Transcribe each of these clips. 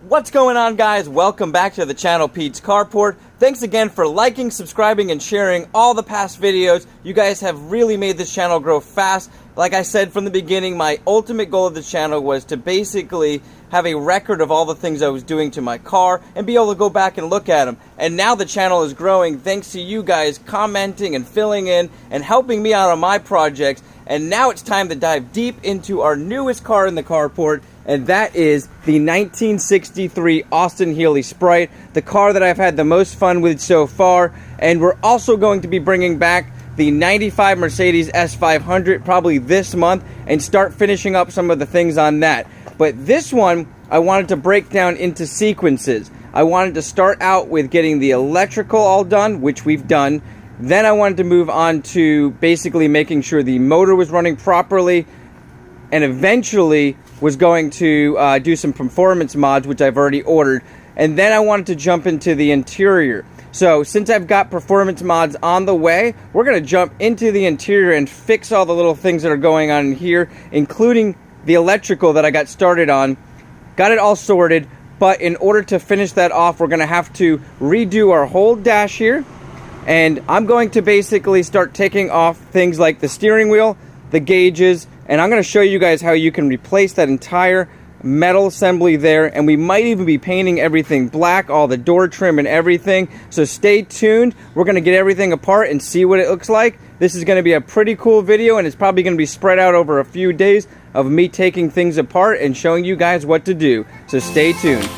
What's going on, guys? Welcome back to the channel, Pete's Carport. Thanks again for liking, subscribing, and sharing all the past videos. You guys have really made this channel grow fast. Like I said from the beginning, my ultimate goal of the channel was to basically have a record of all the things I was doing to my car and be able to go back and look at them. And now the channel is growing thanks to you guys commenting and filling in and helping me out on my projects. And now it's time to dive deep into our newest car in the carport, and that is the 1963 Austin Healey Sprite, the car that I've had the most fun with so far. And we're also going to be bringing back the 95 Mercedes S500 probably this month and start finishing up some of the things on that. But this one, I wanted to break down into sequences. I wanted to start out with getting the electrical all done, which we've done. Then I wanted to move on to basically making sure the motor was running properly, and eventually was going to do some performance mods, which I've already ordered. And then I wanted to jump into the interior. So since I've got performance mods on the way, we're going to jump into the interior and fix all the little things that are going on in here, including the electrical that I got started on. Got it all sorted, but in order to finish that off, we're going to have to redo our whole dash here. And I'm going to basically start taking off things like the steering wheel, the gauges, and I'm going to show you guys how you can replace that entire metal assembly there. And we might even be painting everything black, all the door trim and everything. So stay tuned. We're going to get everything apart and see what it looks like. This is going to be a pretty cool video, and it's probably going to be spread out over a few days of me taking things apart and showing you guys what to do. So stay tuned.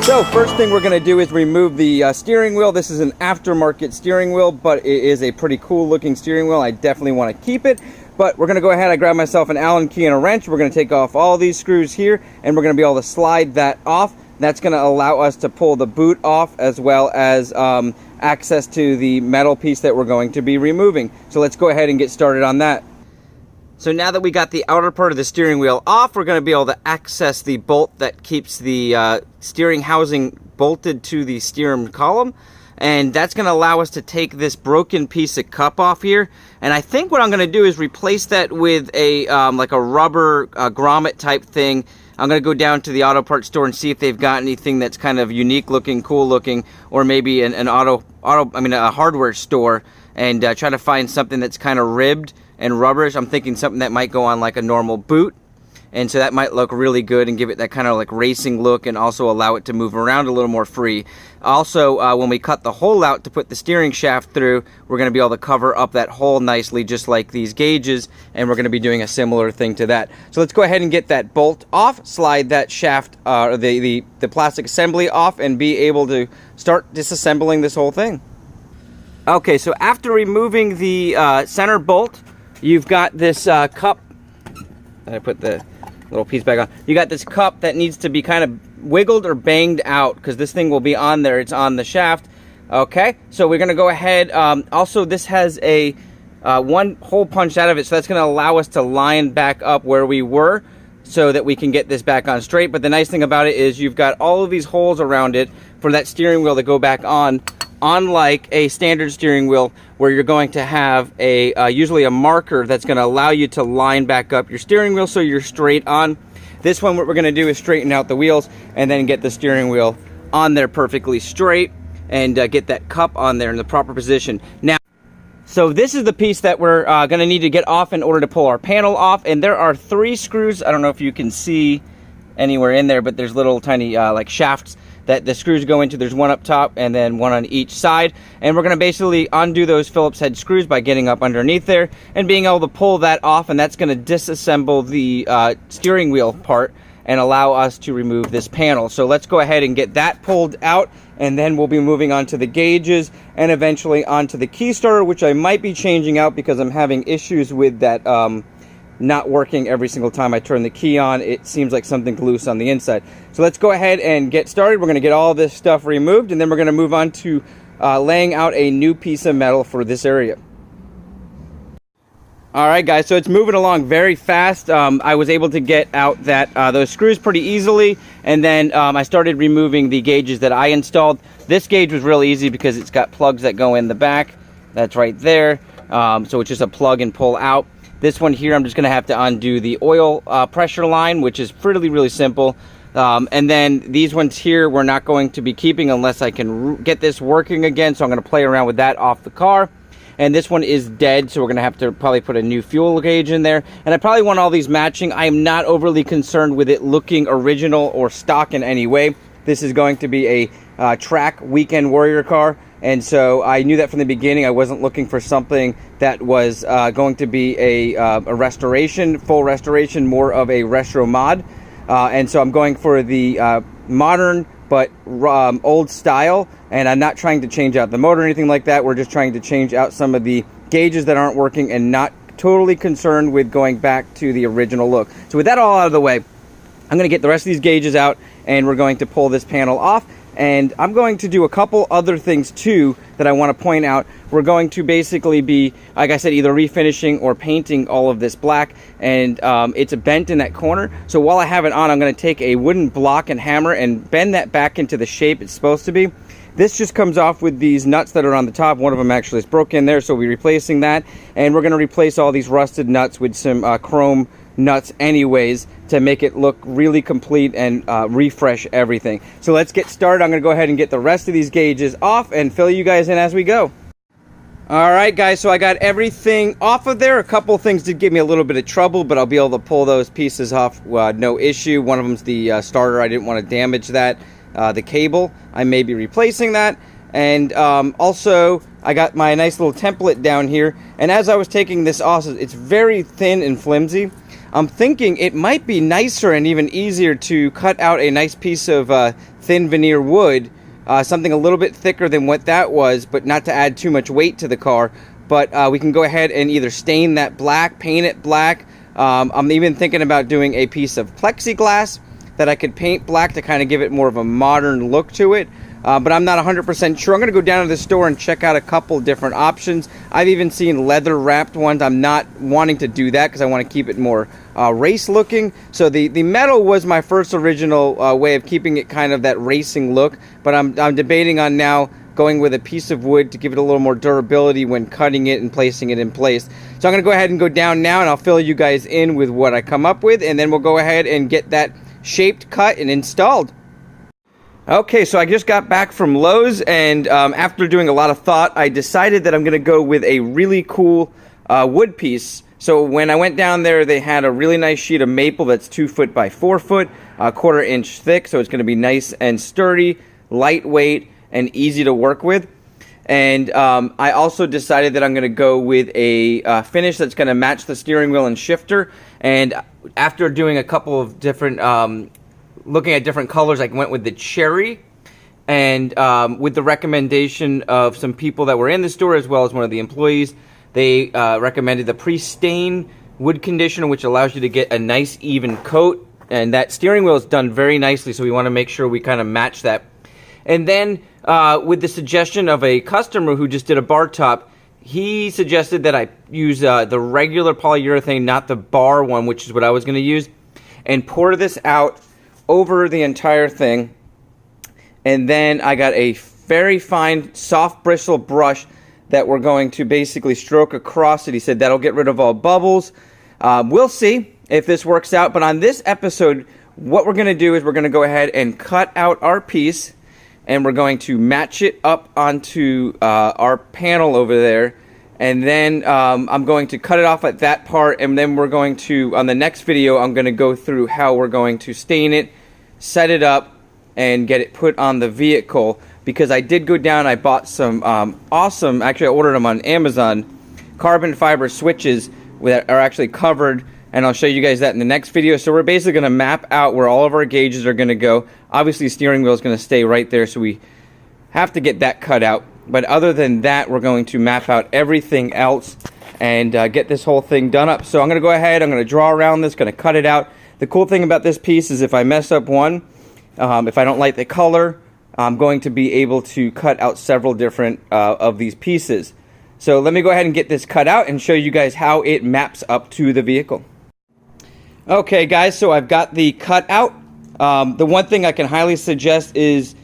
So first thing we're going to do is remove the steering wheel. This is an aftermarket steering wheel, but it is a pretty cool looking steering wheel. I definitely want to keep it. But we're going to go ahead. I grabbed myself an Allen key and a wrench. We're going to take off all these screws here, and we're going to be able to slide that off. That's going to allow us to pull the boot off, as well as access to the metal piece that we're going to be removing. So let's go ahead and get started on that. So now that we got the outer part of the steering wheel off, we're going to be able to access the bolt that keeps the steering housing bolted to the steering column. And that's going to allow us to take this broken piece of cup off here. And I think what I'm going to do is replace that with a like a rubber grommet type thing. I'm going to go down to the auto parts store and see if they've got anything that's kind of unique looking, cool looking, or maybe a hardware store, and try to find something that's kind of ribbed and rubberish. I'm thinking something that might go on like a normal boot, and so that might look really good and give it that kind of like racing look, and also allow it to move around a little more free. Also, when we cut the hole out to put the steering shaft through, we're going to be able to cover up that hole nicely, just like these gauges, and we're going to be doing a similar thing to that. So let's go ahead and get that bolt off, slide that shaft, or the plastic assembly off, and be able to start disassembling this whole thing. Okay, so after removing the center bolt, you've got this cup. I put the little piece back on. You got this cup that needs to be kind of wiggled or banged out, because this thing will be on there. It's on the shaft. Okay, so we're going to go ahead. Also, this has a one hole punched out of it, so that's going to allow us to line back up where we were, so that we can get this back on straight. But the nice thing about it is you've got all of these holes around it for that steering wheel to go back on. Unlike a standard steering wheel, where you're going to have a usually a marker that's going to allow you to line back up your steering wheel so you're straight on. This one, what we're going to do is straighten out the wheels and then get the steering wheel on there perfectly straight, and get that cup on there in the proper position. Now, so this is the piece that we're going to need to get off in order to pull our panel off, and there are 3 screws. I don't know if you can see anywhere in there, but there's little tiny like shafts that the screws go into. There's one up top and then one on each side, and we're going to basically undo those Phillips head screws by getting up underneath there and being able to pull that off, and that's going to disassemble the steering wheel part and allow us to remove this panel. So let's go ahead and get that pulled out, and then we'll be moving on to the gauges and eventually onto the key starter, which I might be changing out because I'm having issues with that not working every single time I turn the key on. It seems like something's loose on the inside. So let's go ahead and get started. We're going to get all this stuff removed, and then we're going to move on to laying out a new piece of metal for this area. All right, guys, so it's moving along very fast. I was able to get out those screws pretty easily, and then I started removing the gauges that I installed. This gauge was real easy because it's got plugs that go in the back. That's right there. So it's just a plug and pull out. This one here, I'm just going to have to undo the oil pressure line, which is really simple. And then these ones here, we're not going to be keeping unless I can get this working again. So I'm going to play around with that off the car. And this one is dead, so we're going to have to probably put a new fuel gauge in there. And I probably want all these matching. I am not overly concerned with it looking original or stock in any way. This is going to be a track weekend warrior car. And so I knew that from the beginning. I wasn't looking for something that was going to be a restoration, full restoration, more of a retro mod. And so I'm going for the modern but old style, and I'm not trying to change out the motor or anything like that. We're just trying to change out some of the gauges that aren't working and not totally concerned with going back to the original look. So with that all out of the way, I'm going to get the rest of these gauges out, and we're going to pull this panel off. And I'm going to do a couple other things too that I want to point out. We're going to basically be, like I said, either refinishing or painting all of this black. And it's a bent in that corner. So while I have it on, I'm going to take a wooden block and hammer and bend that back into the shape it's supposed to be. This just comes off with these nuts that are on the top. One of them actually is broken there, so we're replacing that. And we're going to replace all these rusted nuts with some chrome nuts anyways to make it look really complete and refresh everything. So let's get started. I'm going to go ahead and get the rest of these gauges off and fill you guys in as we go. All right, guys, so I got everything off of there. A couple things did give me a little bit of trouble, but I'll be able to pull those pieces off no issue. One of them's the starter. I didn't want to damage that. The cable, I may be replacing that. And also, I got my nice little template down here. And as I was taking this off, it's very thin and flimsy. I'm thinking it might be nicer and even easier to cut out a nice piece of thin veneer wood, something a little bit thicker than what that was, but not to add too much weight to the car. But we can go ahead and either stain that black, paint it black. I'm even thinking about doing a piece of plexiglass that I could paint black to kind of give it more of a modern look to it. But I'm not 100% sure. I'm going to go down to the store and check out a couple different options. I've even seen leather wrapped ones. I'm not wanting to do that because I want to keep it more race looking. So the metal was my first original way of keeping it kind of that racing look. But I'm debating on now going with a piece of wood to give it a little more durability when cutting it and placing it in place. So I'm going to go ahead and go down now, and I'll fill you guys in with what I come up with. And then we'll go ahead and get that shaped, cut, and installed. Okay, so I just got back from Lowe's, and after doing a lot of thought, I decided that I'm going to go with a really cool wood piece. So when I went down there, they had a really nice sheet of maple that's 2 foot by 4 foot, a 1/4 inch thick, so it's going to be nice and sturdy, lightweight, and easy to work with. And I also decided that I'm going to go with a finish that's going to match the steering wheel and shifter. And after doing a couple of different looking at different colors, I went with the cherry, and with the recommendation of some people that were in the store, as well as one of the employees, they recommended the pre-stain wood conditioner, which allows you to get a nice even coat, and that steering wheel is done very nicely, so we want to make sure we kind of match that. And then with the suggestion of a customer who just did a bar top, he suggested that I use the regular polyurethane, not the bar one, which is what I was going to use, and pour this out over the entire thing. And then I got a very fine soft bristle brush that we're going to basically stroke across it. He said that'll get rid of all bubbles. We'll see if this works out, but on this episode what we're going to do is we're going to go ahead and cut out our piece, and we're going to match it up onto our panel over there. And then I'm going to cut it off at that part, and then we're going to, on the next video, I'm going to go through how we're going to stain it, set it up, and get it put on the vehicle. Because I did go down, I bought some awesome, actually I ordered them on Amazon, carbon fiber switches that are actually covered, and I'll show you guys that in the next video. So we're basically going to map out where all of our gauges are going to go. Obviously the steering wheel is going to stay right there, so we have to get that cut out. But other than that, we're going to map out everything else and get this whole thing done up. So I'm going to go ahead, I'm going to draw around this, going to cut it out. The cool thing about this piece is if I mess up one, if I don't like the color, I'm going to be able to cut out several different of these pieces. So let me go ahead and get this cut out and show you guys how it maps up to the vehicle. Okay guys, so I've got the cut out. The one thing I can highly suggest is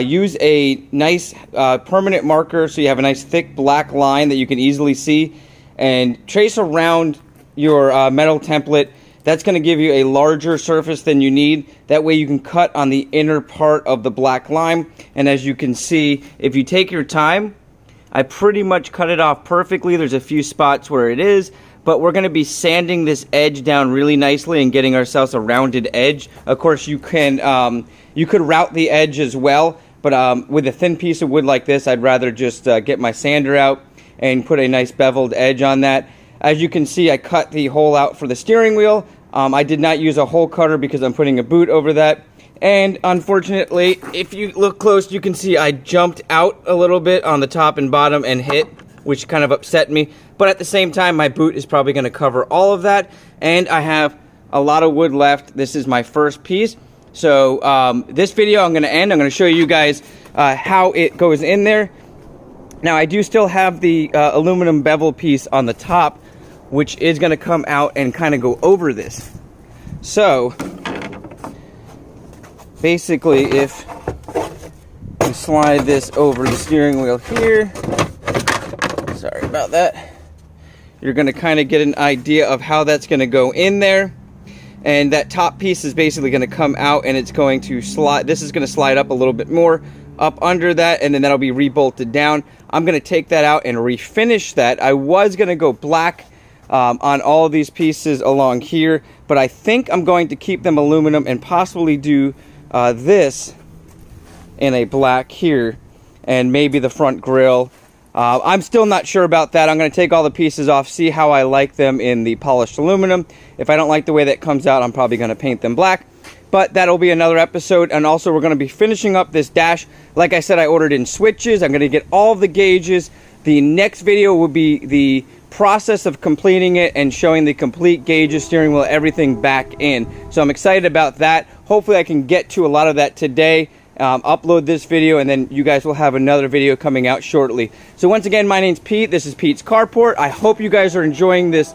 use a nice permanent marker so you have a nice thick black line that you can easily see, and trace around your metal template. That's going to give you a larger surface than you need. That way you can cut on the inner part of the black line. And as you can see, if you take your time, I pretty much cut it off perfectly. There's a few spots where it is, but we're going to be sanding this edge down really nicely and getting ourselves a rounded edge. Of course, you can you could route the edge as well, but with a thin piece of wood like this, I'd rather just get my sander out and put a nice beveled edge on that. As you can see, I cut the hole out for the steering wheel. I did not use a hole cutter because I'm putting a boot over that. And unfortunately, if you look close, you can see I jumped out a little bit on the top and bottom and hit, which kind of upset me. But at the same time, my boot is probably going to cover all of that. And I have a lot of wood left. This is my first piece. So this video I'm going to end. I'm going to show you guys how it goes in there. Now, I do still have the aluminum bevel piece on the top, which is going to come out and kind of go over this. So basically, if you slide this over the steering wheel here, sorry about that, you're going to kind of get an idea of how that's going to go in there. And that top piece is basically going to come out, and it's going to slide. This is going to slide up a little bit more up under that, and then that'll be rebolted down. I'm going to take that out and refinish that. I was going to go black on all of these pieces along here, but I think I'm going to keep them aluminum and possibly do this in a black here, and maybe the front grille. I'm still not sure about that. I'm going to take all the pieces off, see how I like them in the polished aluminum. If I don't like the way that comes out, I'm probably going to paint them black. But that'll be another episode. And also, we're going to be finishing up this dash. Like I said, I ordered in switches. I'm going to get all the gauges. The next video will be the process of completing it and showing the complete gauges, steering wheel, everything back in. So I'm excited about that. Hopefully I can get to a lot of that today, upload this video, and then you guys will have another video coming out shortly. So once again, my name's Pete. This is Pete's Carport. I hope you guys are enjoying this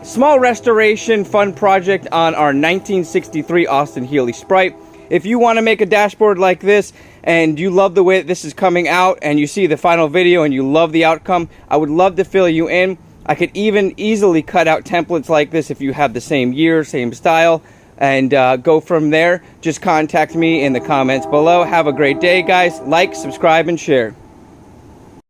small restoration fun project on our 1963 Austin Healey Sprite. If you want to make a dashboard like this and you love the way that this is coming out and you see the final video and you love the outcome, I would love to fill you in. I could even easily cut out templates like this if you have the same year, same style, and go from there. Just contact me in the comments below. Have a great day, guys. Like, subscribe, and share.